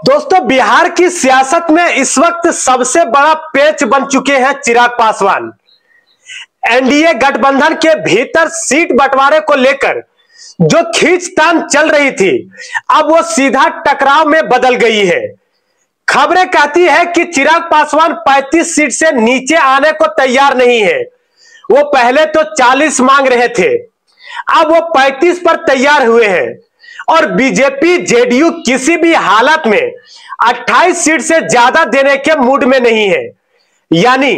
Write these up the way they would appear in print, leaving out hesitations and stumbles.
दोस्तों, बिहार की सियासत में इस वक्त सबसे बड़ा पेच बन चुके हैं चिराग पासवान। एनडीए गठबंधन के भीतर सीट बंटवारे को लेकर जो खींचतान चल रही थी, अब वो सीधा टकराव में बदल गई है। खबरें कहती है कि चिराग पासवान 35 सीट से नीचे आने को तैयार नहीं है। वो पहले तो 40 मांग रहे थे, अब वो 35 पर तैयार हुए हैं और बीजेपी जेडीयू किसी भी हालत में 28 सीट से ज्यादा देने के मूड में नहीं है। यानी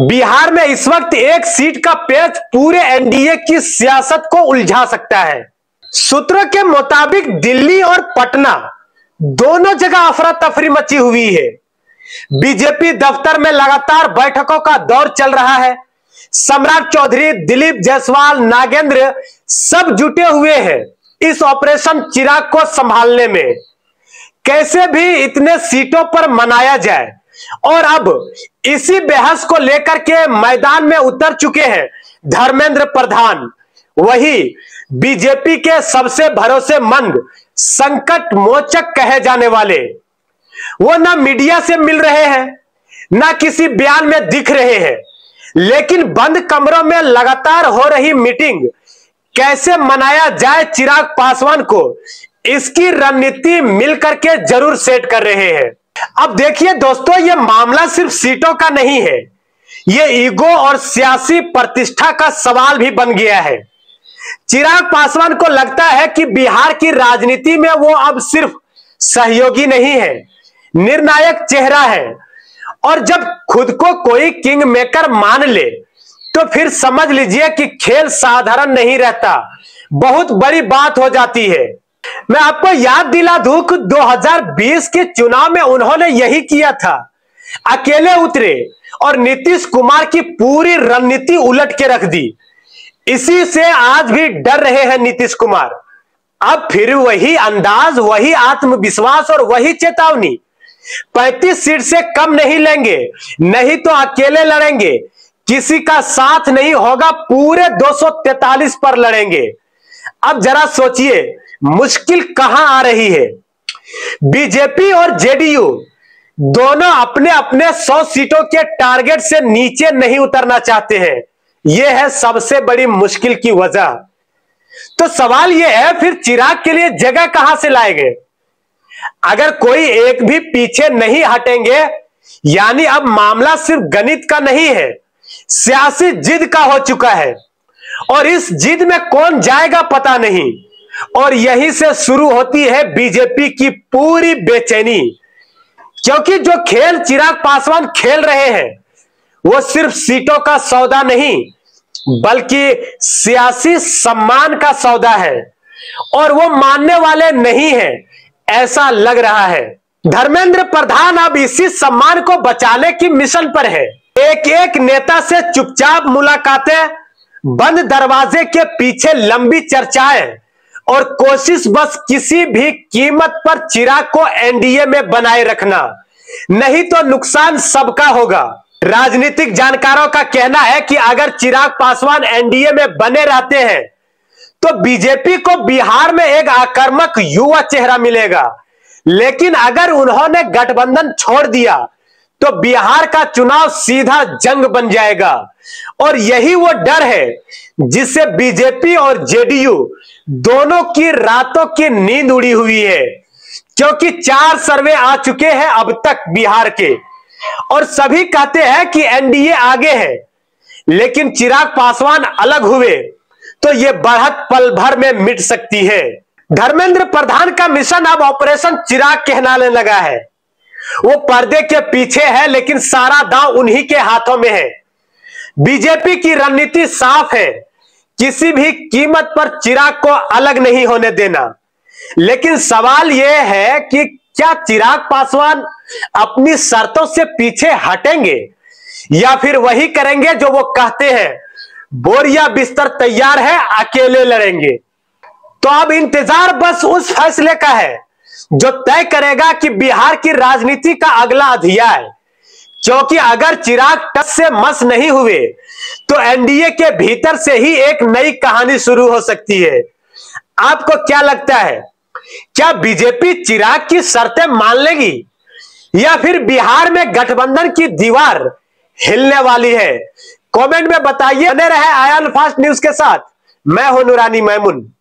बिहार में इस वक्त एक सीट का पेच पूरे एनडीए की सियासत को उलझा सकता है। सूत्रों के मुताबिक दिल्ली और पटना दोनों जगह अफरा तफरी मची हुई है। बीजेपी दफ्तर में लगातार बैठकों का दौर चल रहा है। सम्राट चौधरी, दिलीप जायसवाल, नागेंद्र सब जुटे हुए हैं इस ऑपरेशन चिराग को संभालने में। कैसे भी इतने सीटों पर मनाया जाए, और अब इसी बहस को लेकर के मैदान में उतर चुके हैं धर्मेंद्र प्रधान, वही बीजेपी के सबसे भरोसेमंद संकट मोचक कहे जाने वाले। वो ना मीडिया से मिल रहे हैं, ना किसी बयान में दिख रहे हैं, लेकिन बंद कमरों में लगातार हो रही मीटिंग कैसे मनाया जाए चिराग पासवान को, इसकी रणनीति मिलकर के जरूर सेट कर रहे हैं। अब देखिए दोस्तों, यह मामला सिर्फ सीटों का नहीं है, यह ईगो और सियासी प्रतिष्ठा का सवाल भी बन गया है। चिराग पासवान को लगता है कि बिहार की राजनीति में वो अब सिर्फ सहयोगी नहीं है, निर्णायक चेहरा है। और जब खुद को कोई किंग मेकर मान ले तो फिर समझ लीजिए कि खेल साधारण नहीं रहता, बहुत बड़ी बात हो जाती है। मैं आपको याद दिला दूं कि 2020 के चुनाव में उन्होंने यही किया था, अकेले उतरे और नीतीश कुमार की पूरी रणनीति उलट के रख दी। इसी से आज भी डर रहे हैं नीतीश कुमार। अब फिर वही अंदाज, वही आत्मविश्वास और वही चेतावनी। 35 सीट से कम नहीं लेंगे, नहीं तो अकेले लड़ेंगे, किसी का साथ नहीं होगा, पूरे 243 पर लड़ेंगे। अब जरा सोचिए मुश्किल कहां आ रही है। बीजेपी और जेडीयू दोनों अपने अपने 100 सीटों के टारगेट से नीचे नहीं उतरना चाहते हैं। यह है सबसे बड़ी मुश्किल की वजह। तो सवाल यह है, फिर चिराग के लिए जगह कहां से लाएंगे? अगर कोई एक भी पीछे नहीं हटेंगे, यानी अब मामला सिर्फ गणित का नहीं है, सियासी जिद का हो चुका है। और इस जिद में कौन जाएगा पता नहीं। और यहीं से शुरू होती है बीजेपी की पूरी बेचैनी, क्योंकि जो खेल चिराग पासवान खेल रहे हैं वो सिर्फ सीटों का सौदा नहीं, बल्कि सियासी सम्मान का सौदा है। और वो मानने वाले नहीं हैं, ऐसा लग रहा है। धर्मेंद्र प्रधान अब इसी सम्मान को बचाने की मिशन पर है। एक एक नेता से चुपचाप मुलाकातें, बंद दरवाजे के पीछे लंबी चर्चाएं और कोशिश बस किसी भी कीमत पर चिराग को एनडीए में बनाए रखना, नहीं तो नुकसान सबका होगा। राजनीतिक जानकारों का कहना है कि अगर चिराग पासवान एनडीए में बने रहते हैं तो बीजेपी को बिहार में एक आक्रामक युवा चेहरा मिलेगा, लेकिन अगर उन्होंने गठबंधन छोड़ दिया तो बिहार का चुनाव सीधा जंग बन जाएगा। और यही वो डर है जिससे बीजेपी और जेडीयू दोनों की रातों की नींद उड़ी हुई है, क्योंकि 4 सर्वे आ चुके हैं अब तक बिहार के, और सभी कहते हैं कि एनडीए आगे है। लेकिन चिराग पासवान अलग हुए तो यह बढ़त पल भर में मिट सकती है। धर्मेंद्र प्रधान का मिशन अब ऑपरेशन चिराग कहलाने लगा है। वो पर्दे के पीछे है, लेकिन सारा दांव उन्हीं के हाथों में है। बीजेपी की रणनीति साफ है, किसी भी कीमत पर चिराग को अलग नहीं होने देना। लेकिन सवाल यह है कि क्या चिराग पासवान अपनी शर्तों से पीछे हटेंगे, या फिर वही करेंगे जो वो कहते हैं, बोरिया बिस्तर तैयार है, अकेले लड़ेंगे। तो अब इंतजार बस उस फैसले का है जो तय करेगा कि बिहार की राजनीति का अगला अध्याय। क्योंकि अगर चिराग टस से मस नहीं हुए तो एनडीए के भीतर से ही एक नई कहानी शुरू हो सकती है। आपको क्या लगता है, क्या बीजेपी चिराग की शर्तें मान लेगी या फिर बिहार में गठबंधन की दीवार हिलने वाली है? कमेंट में बताइए। बने रहे आया फास्ट न्यूज के साथ। मैं हूं नूरानी मैमून।